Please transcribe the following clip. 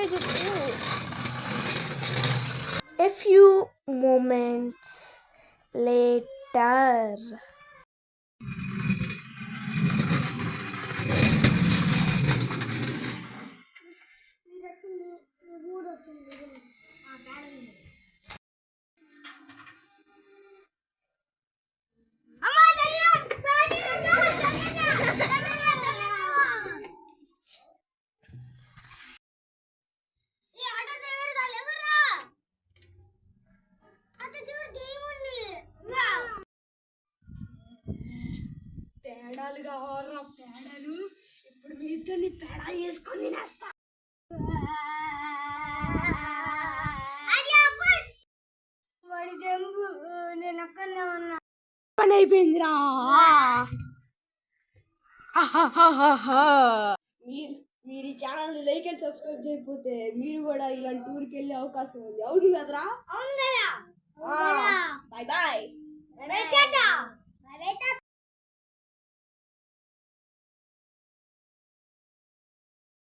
Bye చెప్పు. A few moments later. పేడాలు కావాలరా పేడాలు. ఇప్పుడు మీ ఇద్దరిని పేడాలు చేసుకొని తినేస్తా. వాడి జంబు నేను అక్కడనే ఉన్నా. పని అయిపోయిందిరా. మీరు ఈ ఛానల్ లైక్ అండ్ సబ్స్క్రైబ్ చేయకపోతే మీరు కూడా ఇలాంటి ఊరికి వెళ్ళే అవకాశం ఉంది. అవును కదరా? అవును కదా. Bye bye.